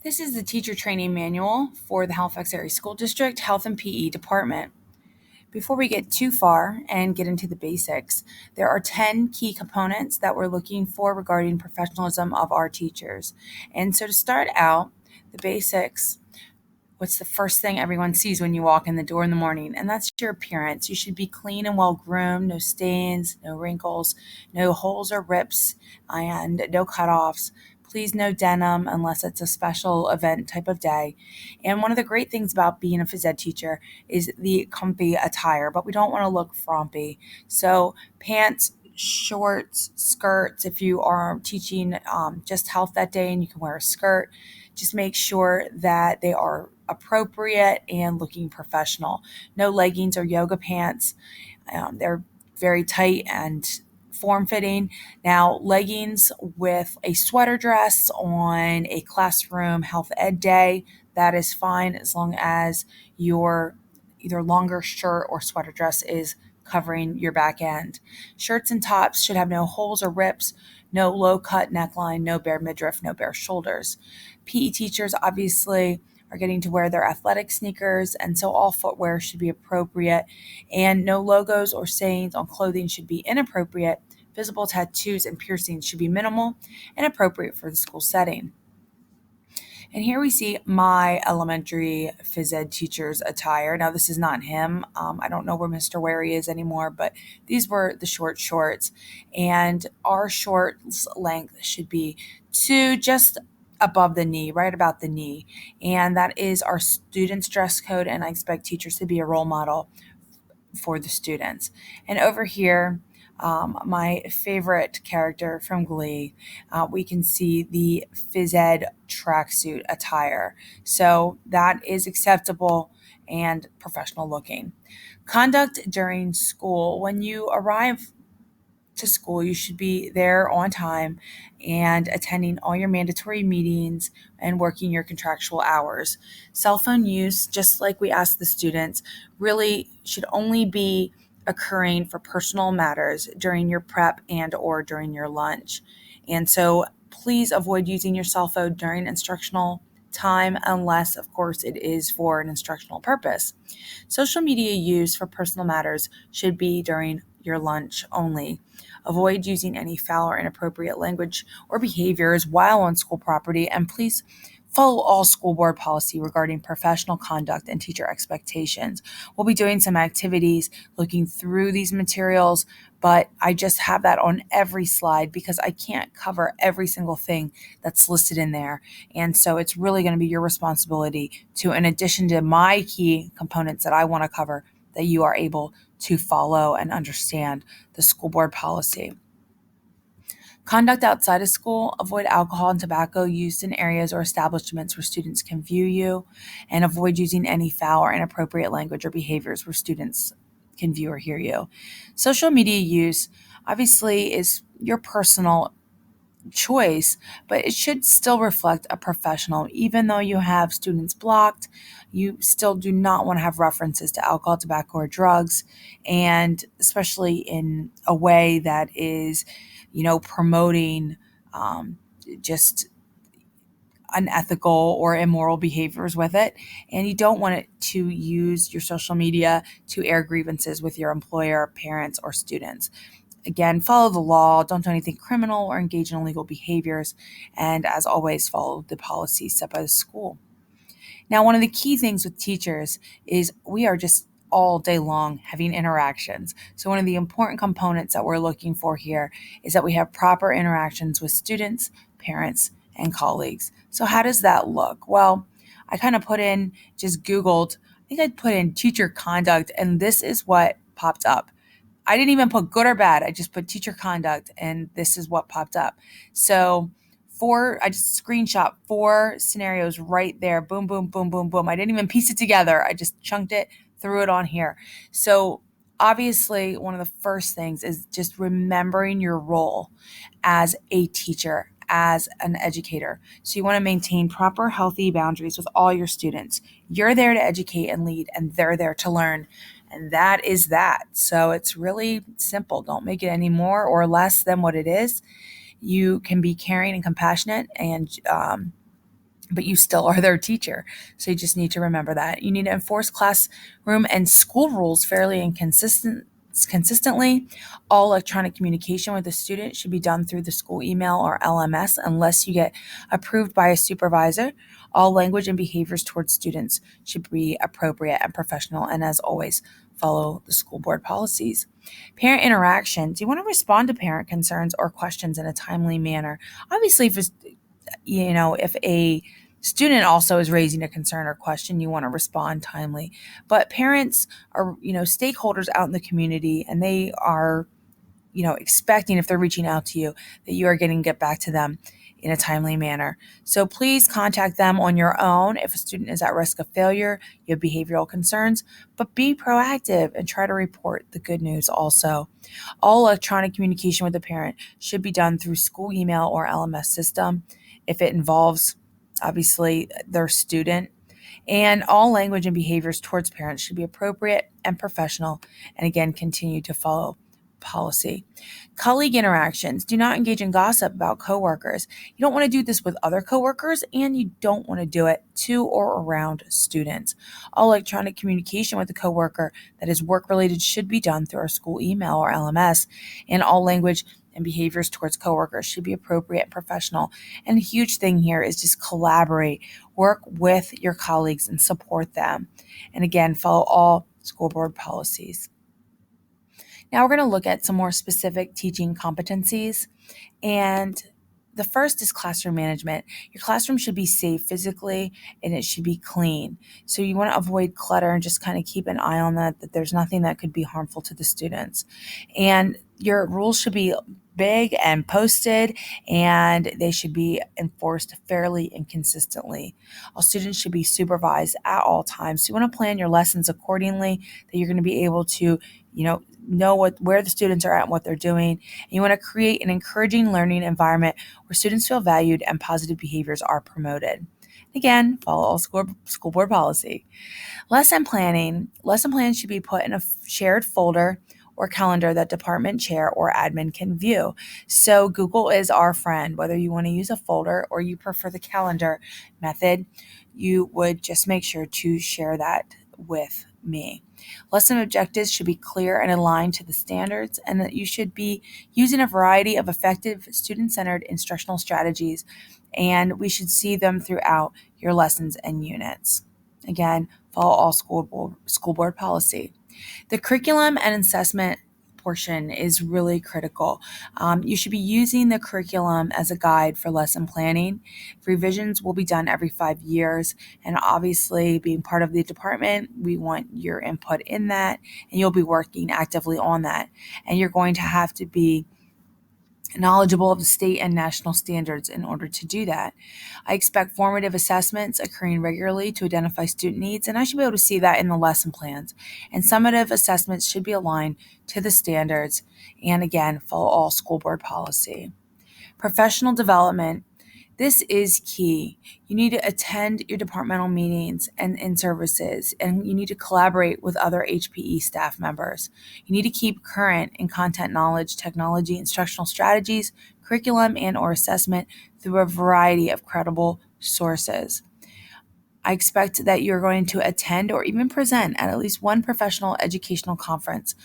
This is the teacher training manual for the Halifax Area School District Health and PE Department. Before we get too far and get into the basics, there are 10 key components that we're looking for regarding professionalism of our teachers. And so to start out, the basics, what's the first thing everyone sees when you walk in the door in the morning? And that's your appearance. You should be clean and well groomed, no stains, no wrinkles, no holes or rips, and no cutoffs. Please no denim unless it's a special event type of day. And one of the great things about being a phys ed teacher is the comfy attire, but we don't want to look frumpy. So pants, shorts, skirts, if you are teaching just health that day and you can wear a skirt, just make sure that they are appropriate and looking professional. No leggings or yoga pants. They're very tight and form fitting. Now, leggings with a sweater dress on a classroom health ed day, that is fine as long as your either longer shirt or sweater dress is covering your back end. Shirts and tops should have no holes or rips, no low cut neckline, no bare midriff, no bare shoulders. PE teachers obviously are getting to wear their athletic sneakers, and so all footwear should be appropriate, and no logos or sayings on clothing should be inappropriate. Visible tattoos and piercings should be minimal and appropriate for the school setting. And here we see my elementary phys ed teacher's attire. Now, this is not him. I don't know where Mr. Wary is anymore, but these were the short shorts. And our shorts length should be to just above the knee, right about the knee. And that is our students' dress code. And I expect teachers to be a role model for the students. And over here, my favorite character from Glee, we can see the phys ed tracksuit attire. So that is acceptable and professional looking. Conduct during school. When you arrive to school, you should be there on time and attending all your mandatory meetings and working your contractual hours. Cell phone use, just like we asked the students, really should only be occurring for personal matters during your prep and or during your lunch. And so please avoid using your cell phone during instructional time unless of course it is for an instructional purpose. Social media use for personal matters should be during your lunch only. Avoid using any foul or inappropriate language or behaviors while on school property, and please follow all school board policy regarding professional conduct and teacher expectations. We'll be doing some activities looking through these materials, but I just have that on every slide because I can't cover every single thing that's listed in there. And so it's really going to be your responsibility to, in addition to my key components that I want to cover, that you are able to follow and understand the school board policy. Conduct outside of school, avoid alcohol and tobacco used in areas or establishments where students can view you, and avoid using any foul or inappropriate language or behaviors where students can view or hear you. Social media use obviously is your personal choice, but it should still reflect a professional. Even though you have students blocked, you still do not want to have references to alcohol, tobacco, or drugs, and especially in a way that is, promoting just unethical or immoral behaviors with it. And you don't want it to use your social media to air grievances with your employer, parents, or students. Again, follow the law, don't do anything criminal or engage in illegal behaviors, and as always, follow the policies set by the school. Now, one of the key things with teachers is we are just all day long having interactions. So, one of the important components that we're looking for here is that we have proper interactions with students, parents, and colleagues. So, how does that look? Well, I kind of just Googled, I think I put in teacher conduct, and this is what popped up. I didn't even put good or bad. I just put teacher conduct, and this is what popped up. So, I just screenshot four scenarios right there. Boom, boom, boom, boom, boom. I didn't even piece it together. I just chunked it, threw it on here. So, obviously, one of the first things is just remembering your role as a teacher, as an educator. So, you want to maintain proper, healthy boundaries with all your students. You're there to educate and lead, and they're there to learn. And that is that. So it's really simple. Don't make it any more or less than what it is. You can be caring and compassionate and but you still are their teacher. So you just need to remember that. You need to enforce classroom and school rules fairly and consistently. All electronic communication with the student should be done through the school email or LMS unless you get approved by a supervisor. All language and behaviors towards students should be appropriate and professional, and as always, follow the school board policies. Parent interactions. You want to respond to parent concerns or questions in a timely manner. Obviously, if a student also is raising a concern or question, you want to respond timely. But parents are, stakeholders out in the community, and they are, expecting, if they're reaching out to you, that you are getting get back to them in a timely manner. So please contact them on your own if a student is at risk of failure, you have behavioral concerns, but be proactive and try to report the good news also. All electronic communication with the parent should be done through school email or LMS system if it involves, obviously, their student. And all language and behaviors towards parents should be appropriate and professional, and again, continue to follow policy. Colleague interactions. Do not engage in gossip about coworkers. You don't want to do this with other coworkers, and you don't want to do it to or around students. All electronic communication with a coworker that is work related should be done through our school email or LMS, and all language and behaviors towards coworkers should be appropriate and professional. And a huge thing here is just collaborate, work with your colleagues and support them. And again, follow all school board policies. Now we're going to look at some more specific teaching competencies. And the first is classroom management. Your classroom should be safe physically and it should be clean. So you want to avoid clutter and just kind of keep an eye on that there's nothing that could be harmful to the students. And your rules should be big and posted, and they should be enforced fairly and consistently. All students should be supervised at all times. So you want to plan your lessons accordingly, that you're going to be able to, know where the students are at and what they're doing. And you want to create an encouraging learning environment where students feel valued and positive behaviors are promoted. Again, follow all school board policy. Lesson planning. Lesson plans should be put in a shared folder or calendar that department chair or admin can view. So Google is our friend. Whether you want to use a folder or you prefer the calendar method, you would just make sure to share that with me. Lesson objectives should be clear and aligned to the standards, and that you should be using a variety of effective student-centered instructional strategies, and we should see them throughout your lessons and units. Again, follow all school board policy. The curriculum and assessment portion is really critical. You should be using the curriculum as a guide for lesson planning. Revisions will be done every 5 years, and obviously, being part of the department, we want your input in that, and you'll be working actively on that. And you're going to have to be knowledgeable of the state and national standards in order to do that. I expect formative assessments occurring regularly to identify student needs, and I should be able to see that in the lesson plans. And summative assessments should be aligned to the standards, and again, follow all school board policy. Professional development. This is key. You need to attend your departmental meetings and in services, and you need to collaborate with other HPE staff members. You need to keep current in content knowledge, technology, instructional strategies, curriculum, and or assessment through a variety of credible sources. I expect that you're going to attend or even present at least one professional educational conference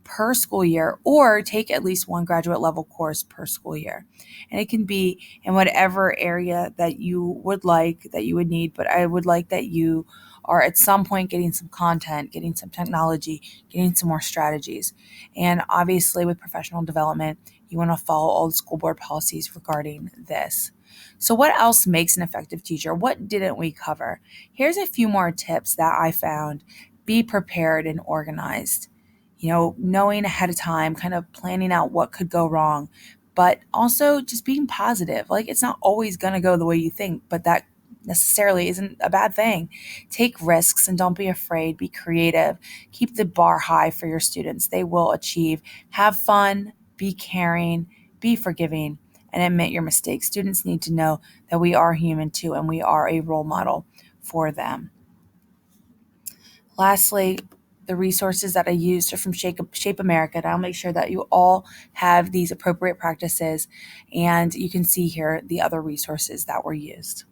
per school year, or take at least one graduate level course per school year. And it can be in whatever area that you would like, that you would need, but I would like that you are at some point getting some content, getting some technology, getting some more strategies. And obviously, with professional development, you want to follow all the school board policies regarding this. So, what else makes an effective teacher? What didn't we cover? Here's a few more tips that I found. Be prepared and organized. Knowing ahead of time, kind of planning out what could go wrong, but also just being positive. Like, it's not always going to go the way you think, but that necessarily isn't a bad thing. Take risks and don't be afraid. Be creative. Keep the bar high for your students. They will achieve. Have fun, be caring, be forgiving, and admit your mistakes. Students need to know that we are human too, and we are a role model for them. Lastly, the resources that I used are from Shape America, and I'll make sure that you all have these appropriate practices, and you can see here the other resources that were used.